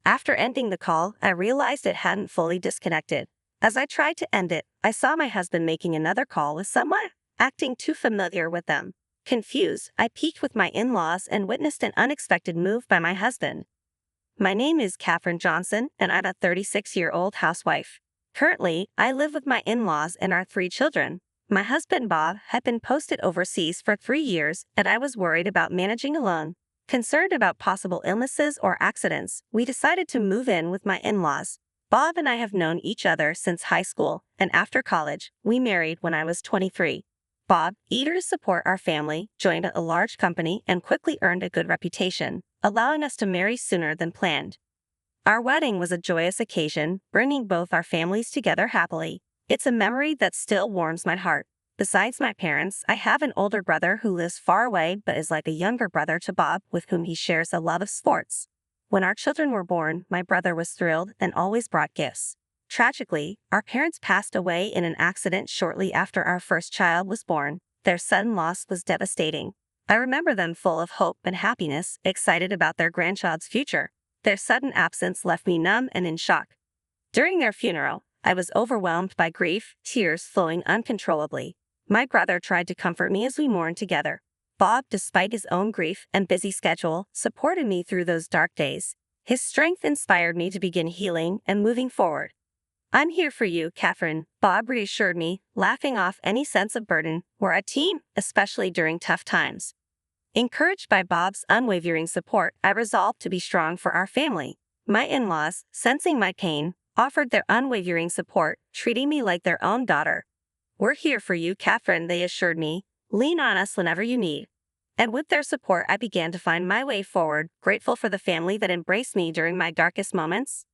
After ending the call, I realized it hadn't fully disconnected. As I tried to end it, I saw my husband making another call with someone, acting too familiar with them. Confused, I peeked with my in-laws and witnessed an unexpected move by my husband. My name is Katherine Johnson, and I'm a 36-year-old housewife. Currently, I live with my in-laws and our 3 children. My husband Bob had been posted overseas for 3 years, and I was worried about managing alone. Concerned about possible illnesses or accidents, we decided to move in with my in-laws. Bob and I have known each other since high school, and after college, we married when I was 23. Bob, eager to support our family, joined a large company and quickly earned a good reputation, allowing us to marry sooner than planned. Our wedding was a joyous occasion, bringing both our families together happily. It's a memory that still warms my heart. Besides my parents, I have an older brother who lives far away but is like a younger brother to Bob, with whom he shares a love of sports. When our children were born, my brother was thrilled and always brought gifts. Tragically, our parents passed away in an accident shortly after our first child was born. Their sudden loss was devastating. I remember them full of hope and happiness, excited about their grandchild's future. Their sudden absence left me numb and in shock. During their funeral, I was overwhelmed by grief, tears flowing uncontrollably. My brother tried to comfort me as we mourned together. Bob, despite his own grief and busy schedule, supported me through those dark days. His strength inspired me to begin healing and moving forward. "I'm here for you, Katherine," Bob reassured me, laughing off any sense of burden. "We're a team, especially during tough times." Encouraged by Bob's unwavering support, I resolved to be strong for our family. My in-laws, sensing my pain, offered their unwavering support, treating me like their own daughter. "We're here for you, Katherine," they assured me. "Lean on us whenever you need." And with their support, I began to find my way forward, grateful for the family that embraced me during my darkest moments.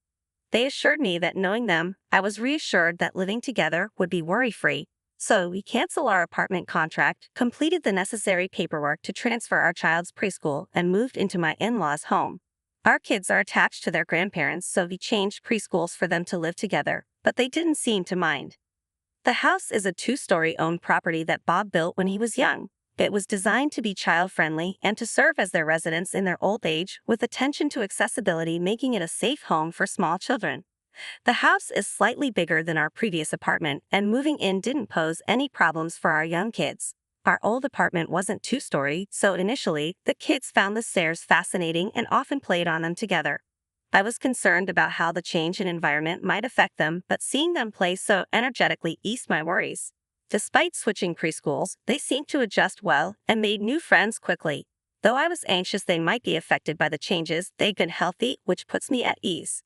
They assured me that knowing them, I was reassured that living together would be worry-free. So we canceled our apartment contract, completed the necessary paperwork to transfer our child's preschool, and moved into my in-laws' home. Our kids are attached to their grandparents, so we changed preschools for them to live together, but they didn't seem to mind. The house is a 2-story owned property that Bob built when he was young. It was designed to be child-friendly and to serve as their residence in their old age, with attention to accessibility, making it a safe home for small children. The house is slightly bigger than our previous apartment, and moving in didn't pose any problems for our young kids. Our old apartment wasn't 2-story, so initially, the kids found the stairs fascinating and often played on them together. I was concerned about how the change in environment might affect them, but seeing them play so energetically eased my worries. Despite switching preschools, they seemed to adjust well and made new friends quickly. Though I was anxious they might be affected by the changes, they've been healthy, which puts me at ease.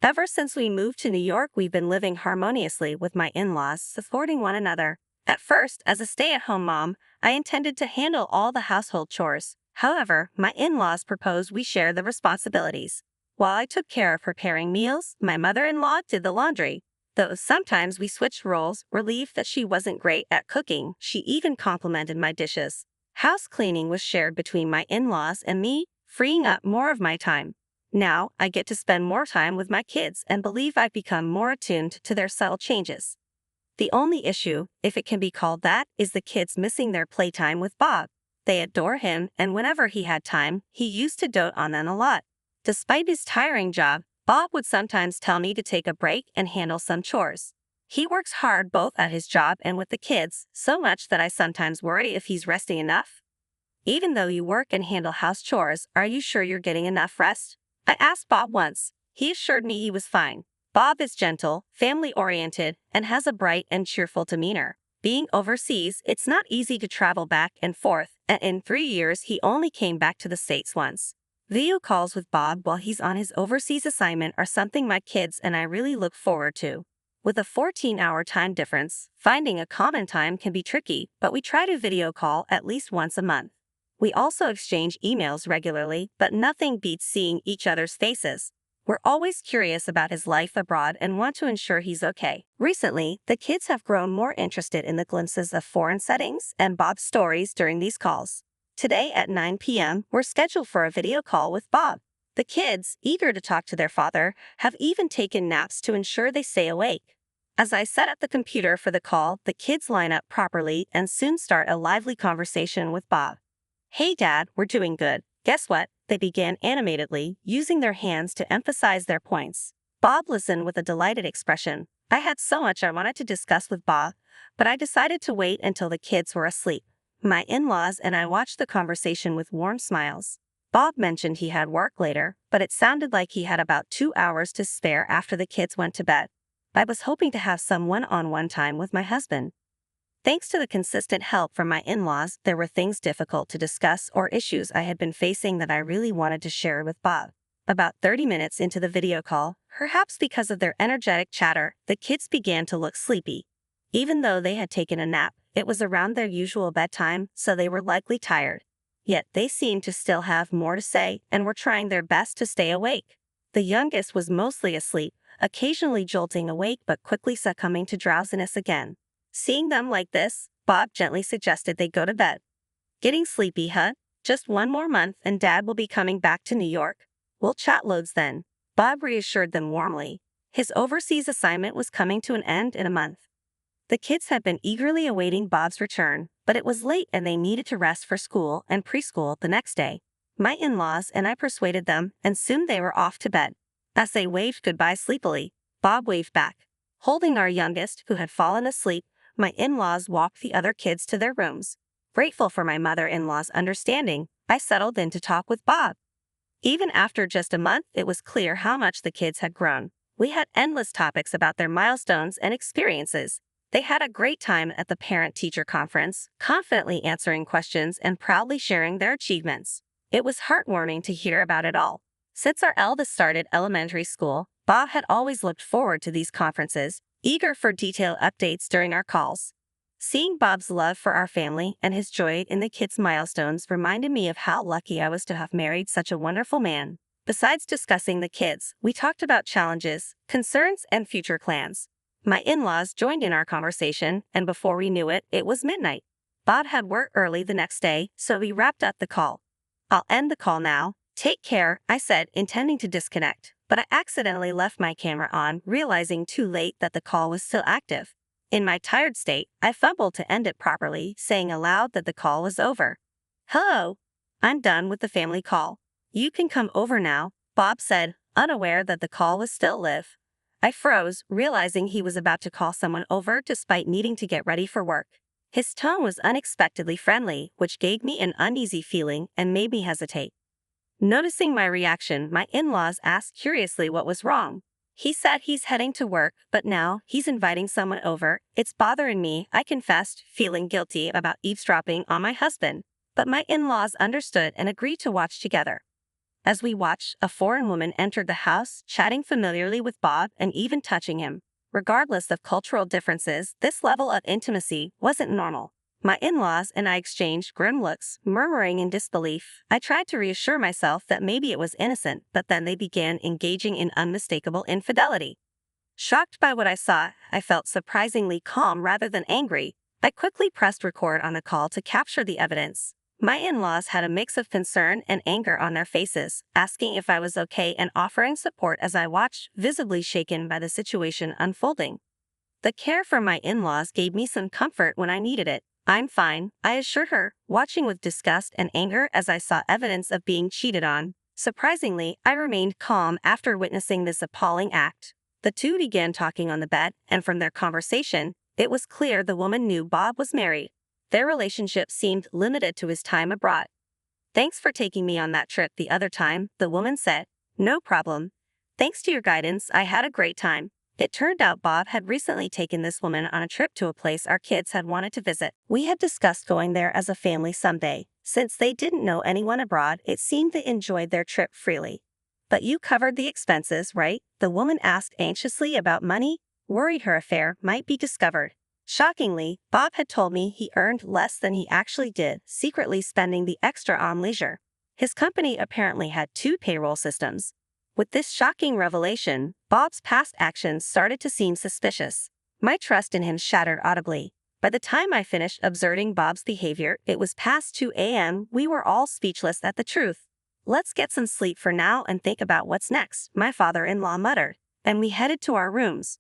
Ever since we moved to New York, we've been living harmoniously with my in-laws, supporting one another. At first, as a stay-at-home mom, I intended to handle all the household chores. However, my in-laws proposed we share the responsibilities. While I took care of preparing meals, my mother-in-law did the laundry. Though sometimes we switched roles, relieved that she wasn't great at cooking, she even complimented my dishes. House cleaning was shared between my in-laws and me, freeing up more of my time. Now, I get to spend more time with my kids and believe I've become more attuned to their subtle changes. The only issue, if it can be called that, is the kids missing their playtime with Bob. They adore him, and whenever he had time, he used to dote on them a lot. Despite his tiring job, Bob would sometimes tell me to take a break and handle some chores. He works hard both at his job and with the kids, so much that I sometimes worry if he's resting enough. "Even though you work and handle house chores, are you sure you're getting enough rest?" I asked Bob once. He assured me he was fine. Bob is gentle, family-oriented, and has a bright and cheerful demeanor. Being overseas, it's not easy to travel back and forth, and in 3 years he only came back to the States once. Video calls with Bob while he's on his overseas assignment are something my kids and I really look forward to. With a 14-hour time difference, finding a common time can be tricky, but we try to video call at least once a month. We also exchange emails regularly, but nothing beats seeing each other's faces. We're always curious about his life abroad and want to ensure he's okay. Recently, the kids have grown more interested in the glimpses of foreign settings and Bob's stories during these calls. Today at 9 p.m., we're scheduled for a video call with Bob. The kids, eager to talk to their father, have even taken naps to ensure they stay awake. As I set up the computer for the call, the kids line up properly and soon start a lively conversation with Bob. "Hey Dad, we're doing good. Guess what? they began animatedly, using their hands to emphasize their points. Bob listened with a delighted expression. I had so much I wanted to discuss with Bob, but I decided to wait until the kids were asleep. My in-laws and I watched the conversation with warm smiles. Bob mentioned he had work later, but it sounded like he had about 2 hours to spare after the kids went to bed. I was hoping to have some one-on-one time with my husband. Thanks to the consistent help from my in-laws, there were things difficult to discuss or issues I had been facing that I really wanted to share with Bob. About 30 minutes into the video call, perhaps because of their energetic chatter, the kids began to look sleepy. Even though they had taken a nap, it was around their usual bedtime, so they were likely tired. Yet they seemed to still have more to say and were trying their best to stay awake. The youngest was mostly asleep, occasionally jolting awake but quickly succumbing to drowsiness again. Seeing them like this, Bob gently suggested they go to bed. Getting sleepy, huh? Just one more month and Dad will be coming back to New York. We'll chat loads then. Bob reassured them warmly. His overseas assignment was coming to an end in a month. The kids had been eagerly awaiting Bob's return, but it was late and they needed to rest for school and preschool the next day. My in-laws and I persuaded them, and soon they were off to bed. As they waved goodbye sleepily, Bob waved back. Holding our youngest, who had fallen asleep, my in-laws walked the other kids to their rooms. Grateful for my mother-in-law's understanding, I settled in to talk with Bob. Even after just a month, it was clear how much the kids had grown. We had endless topics about their milestones and experiences. They had a great time at the parent-teacher conference, confidently answering questions and proudly sharing their achievements. It was heartwarming to hear about it all. Since our eldest started elementary school, Bob had always looked forward to these conferences, eager for detailed updates during our calls. Seeing Bob's love for our family and his joy in the kids' milestones reminded me of how lucky I was to have married such a wonderful man. Besides discussing the kids, we talked about challenges, concerns, and future plans. My in-laws joined in our conversation, and before we knew it, it was midnight. Bob had work early the next day, so we wrapped up the call. I'll end the call now. Take care, I said, intending to disconnect, but I accidentally left my camera on, realizing too late that the call was still active. In my tired state, I fumbled to end it properly, saying aloud that the call was over. Hello. I'm done with the family call. You can come over now, Bob said, unaware that the call was still live. I froze, realizing he was about to call someone over despite needing to get ready for work. His tone was unexpectedly friendly, which gave me an uneasy feeling and made me hesitate. Noticing my reaction, my in-laws asked curiously what was wrong. He said he's heading to work, but now he's inviting someone over. It's bothering me, I confessed, feeling guilty about eavesdropping on my husband. But my in-laws understood and agreed to watch together. As we watched, a foreign woman entered the house, chatting familiarly with Bob and even touching him. Regardless of cultural differences, this level of intimacy wasn't normal. My in-laws and I exchanged grim looks, murmuring in disbelief. I tried to reassure myself that maybe it was innocent, but then they began engaging in unmistakable infidelity. Shocked by what I saw, I felt surprisingly calm rather than angry. I quickly pressed record on the call to capture the evidence. My in-laws had a mix of concern and anger on their faces, asking if I was okay and offering support as I watched, visibly shaken by the situation unfolding. The care from my in-laws gave me some comfort when I needed it. I'm fine, I assured her, watching with disgust and anger as I saw evidence of being cheated on. Surprisingly, I remained calm after witnessing this appalling act. The two began talking on the bed, and from their conversation, it was clear the woman knew Bob was married. Their relationship seemed limited to his time abroad. Thanks for taking me on that trip the other time, the woman said. No problem. Thanks to your guidance, I had a great time. It turned out Bob had recently taken this woman on a trip to a place our kids had wanted to visit. We had discussed going there as a family someday. Since they didn't know anyone abroad, it seemed they enjoyed their trip freely. But you covered the expenses, right? The woman asked anxiously about money, worried her affair might be discovered. Shockingly, Bob had told me he earned less than he actually did, secretly spending the extra on leisure. His company apparently had 2 payroll systems. With this shocking revelation, Bob's past actions started to seem suspicious. My trust in him shattered audibly. By the time I finished observing Bob's behavior, it was past 2 a.m. We were all speechless at the truth. Let's get some sleep for now and think about what's next, my father-in-law muttered, and we headed to our rooms.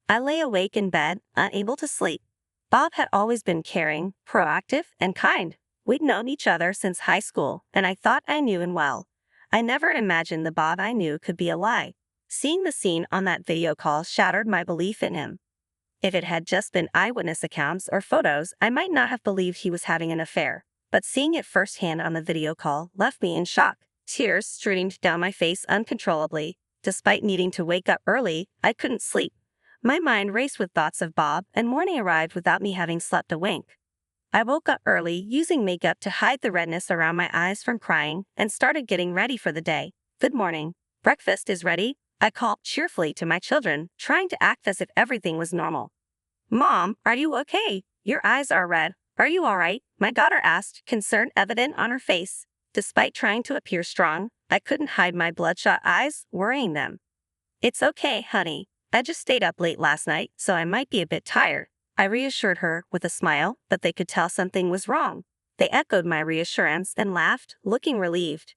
I lay awake in bed, unable to sleep. Bob had always been caring, proactive, and kind. We'd known each other since high school, and I thought I knew him well. I never imagined the Bob I knew could be a lie. Seeing the scene on that video call shattered my belief in him. If it had just been eyewitness accounts or photos, I might not have believed he was having an affair. But seeing it firsthand on the video call left me in shock. Tears streamed down my face uncontrollably. Despite needing to wake up early, I couldn't sleep. My mind raced with thoughts of Bob, and morning arrived without me having slept a wink. I woke up early, using makeup to hide the redness around my eyes from crying, and started getting ready for the day. Good morning. Breakfast is ready, I called cheerfully to my children, trying to act as if everything was normal. Mom, are you okay? Your eyes are red. Are you all right? My daughter asked, concern evident on her face. Despite trying to appear strong, I couldn't hide my bloodshot eyes, worrying them. It's okay, honey. I just stayed up late last night, so I might be a bit tired. I reassured her with a smile, but they could tell something was wrong. They echoed my reassurance and laughed, looking relieved.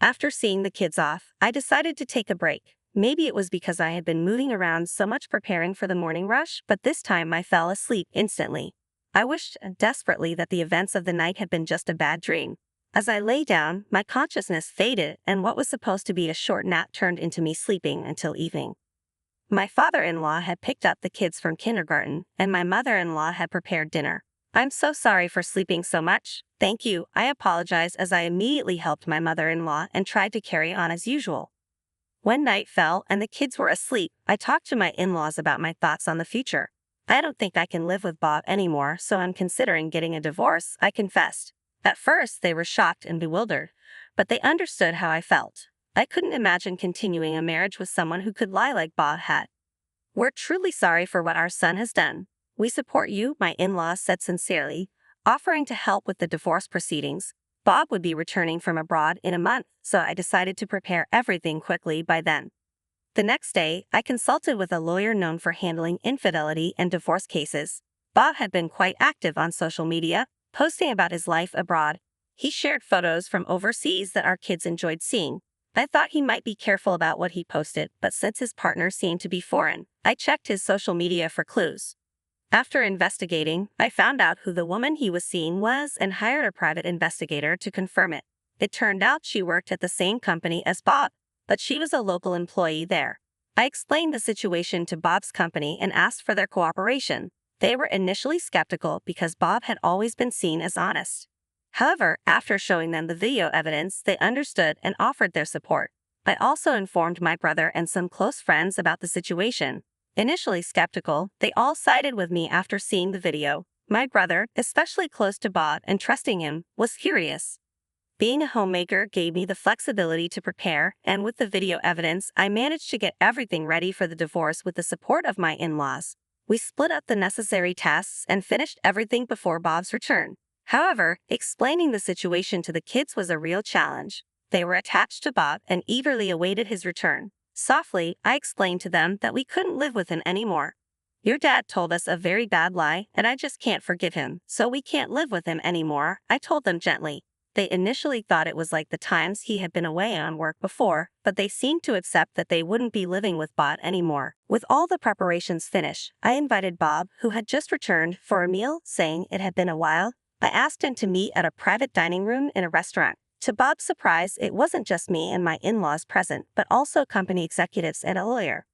After seeing the kids off, I decided to take a break. Maybe it was because I had been moving around so much preparing for the morning rush, but this time I fell asleep instantly. I wished desperately that the events of the night had been just a bad dream. As I lay down, my consciousness faded, and what was supposed to be a short nap turned into me sleeping until evening. My father-in-law had picked up the kids from kindergarten, and my mother-in-law had prepared dinner. I'm so sorry for sleeping so much. Thank you, I apologized as I immediately helped my mother-in-law and tried to carry on as usual. When night fell and the kids were asleep, I talked to my in-laws about my thoughts on the future. I don't think I can live with Bob anymore, so I'm considering getting a divorce, I confessed. At first, they were shocked and bewildered, but they understood how I felt. I couldn't imagine continuing a marriage with someone who could lie like Bob had. We're truly sorry for what our son has done. We support you, my in-laws said sincerely, offering to help with the divorce proceedings. Bob would be returning from abroad in a month, so I decided to prepare everything quickly by then. The next day, I consulted with a lawyer known for handling infidelity and divorce cases. Bob had been quite active on social media, posting about his life abroad. He shared photos from overseas that our kids enjoyed seeing. I thought he might be careful about what he posted, but since his partner seemed to be foreign, I checked his social media for clues. After investigating, I found out who the woman he was seeing was and hired a private investigator to confirm it. It turned out she worked at the same company as Bob, but she was a local employee there. I explained the situation to Bob's company and asked for their cooperation. They were initially skeptical because Bob had always been seen as honest. However, after showing them the video evidence, they understood and offered their support. I also informed my brother and some close friends about the situation. Initially skeptical, they all sided with me after seeing the video. My brother, especially close to Bob and trusting him, was furious. Being a homemaker gave me the flexibility to prepare, and with the video evidence, I managed to get everything ready for the divorce with the support of my in-laws. We split up the necessary tasks and finished everything before Bob's return. However, explaining the situation to the kids was a real challenge. They were attached to Bob and eagerly awaited his return. Softly, I explained to them that we couldn't live with him anymore. Your dad told us a very bad lie, and I just can't forgive him, so we can't live with him anymore, I told them gently. They initially thought it was like the times he had been away on work before, but they seemed to accept that they wouldn't be living with Bob anymore. With all the preparations finished, I invited Bob, who had just returned, for a meal, saying it had been a while. I asked him to meet at a private dining room in a restaurant. To Bob's surprise, it wasn't just me and my in-laws present, but also company executives and a lawyer.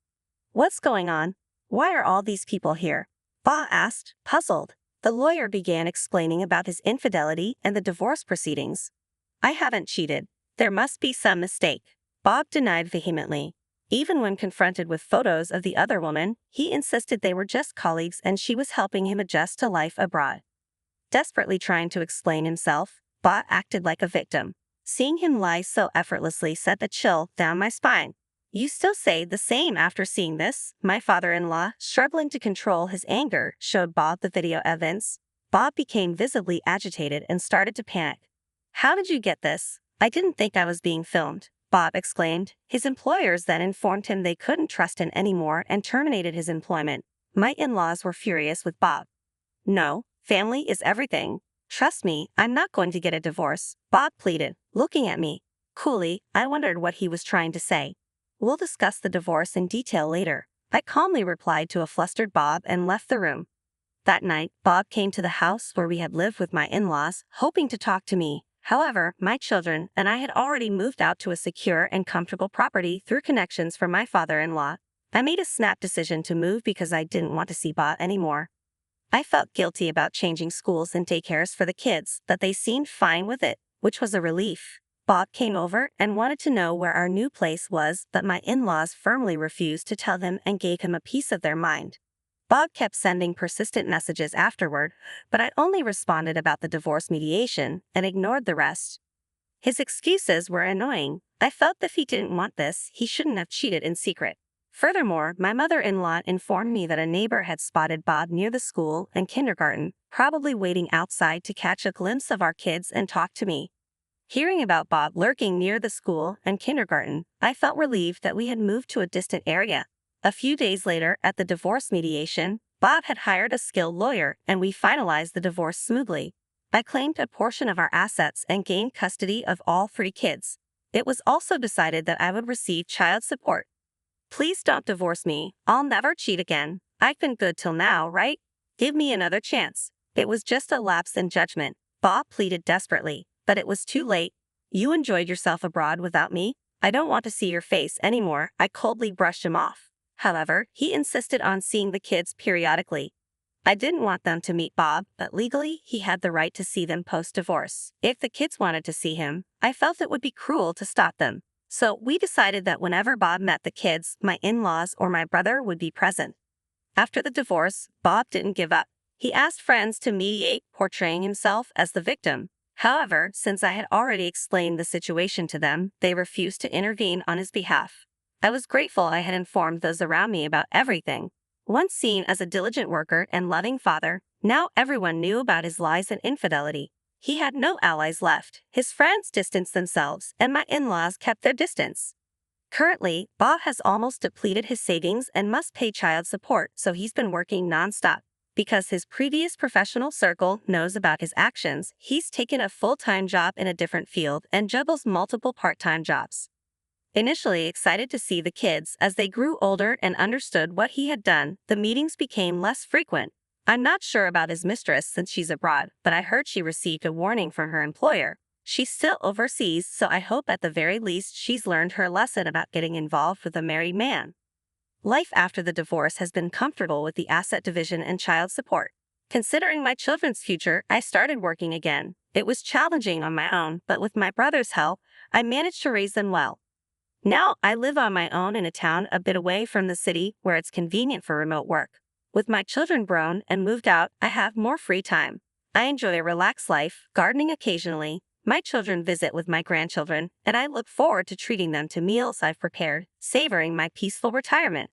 What's going on? Why are all these people here? Bob asked, puzzled. The lawyer began explaining about his infidelity and the divorce proceedings. I haven't cheated. There must be some mistake. Bob denied vehemently. Even when confronted with photos of the other woman, he insisted they were just colleagues and she was helping him adjust to life abroad. Desperately trying to explain himself, Bob acted like a victim. Seeing him lie so effortlessly sent a chill down my spine. You still say the same after seeing this? My father-in-law, struggling to control his anger, showed Bob the video evidence. Bob became visibly agitated and started to panic. How did you get this? I didn't think I was being filmed, Bob exclaimed. His employers then informed him they couldn't trust him anymore and terminated his employment. My in-laws were furious with Bob. No, family is everything. Trust me, I'm not going to get a divorce, Bob pleaded, looking at me. Coolly, I wondered what he was trying to say. We'll discuss the divorce in detail later, I calmly replied to a flustered Bob and left the room. That night, Bob came to the house where we had lived with my in-laws, hoping to talk to me. However, my children and I had already moved out to a secure and comfortable property through connections from my father-in-law. I made a snap decision to move because I didn't want to see Bob anymore. I felt guilty about changing schools and daycares for the kids, but they seemed fine with it, which was a relief. Bob came over and wanted to know where our new place was, but my in-laws firmly refused to tell him and gave him a piece of their mind. Bob kept sending persistent messages afterward, but I only responded about the divorce mediation and ignored the rest. His excuses were annoying. I felt that if he didn't want this, he shouldn't have cheated in secret. Furthermore, my mother-in-law informed me that a neighbor had spotted Bob near the school and kindergarten, probably waiting outside to catch a glimpse of our kids and talk to me. Hearing about Bob lurking near the school and kindergarten, I felt relieved that we had moved to a distant area. A few days later, at the divorce mediation, Bob had hired a skilled lawyer and we finalized the divorce smoothly. I claimed a portion of our assets and gained custody of all 3 kids. It was also decided that I would receive child support. Please don't divorce me. I'll never cheat again. I've been good till now, right? Give me another chance. It was just a lapse in judgment. Bob pleaded desperately, but it was too late. You enjoyed yourself abroad without me. I don't want to see your face anymore. I coldly brushed him off. However, he insisted on seeing the kids periodically. I didn't want them to meet Bob, but legally, he had the right to see them post-divorce. If the kids wanted to see him, I felt it would be cruel to stop them. So we decided that whenever Bob met the kids, my in-laws or my brother would be present. After the divorce, Bob didn't give up. He asked friends to mediate, portraying himself as the victim. However, since I had already explained the situation to them, they refused to intervene on his behalf. I was grateful I had informed those around me about everything. Once seen as a diligent worker and loving father, now everyone knew about his lies and infidelity. He had no allies left. His friends distanced themselves, and my in-laws kept their distance. Currently, Bob has almost depleted his savings and must pay child support, so he's been working nonstop. Because his previous professional circle knows about his actions, he's taken a full-time job in a different field and juggles multiple part-time jobs. Initially excited to see the kids as they grew older and understood what he had done, the meetings became less frequent. I'm not sure about his mistress since she's abroad, but I heard she received a warning from her employer. She's still overseas, so I hope at the very least she's learned her lesson about getting involved with a married man. Life after the divorce has been comfortable with the asset division and child support. Considering my children's future, I started working again. It was challenging on my own, but with my brother's help, I managed to raise them well. Now, I live on my own in a town a bit away from the city where it's convenient for remote work. With my children grown and moved out, I have more free time. I enjoy a relaxed life, gardening occasionally. My children visit with my grandchildren, and I look forward to treating them to meals I've prepared, savoring my peaceful retirement.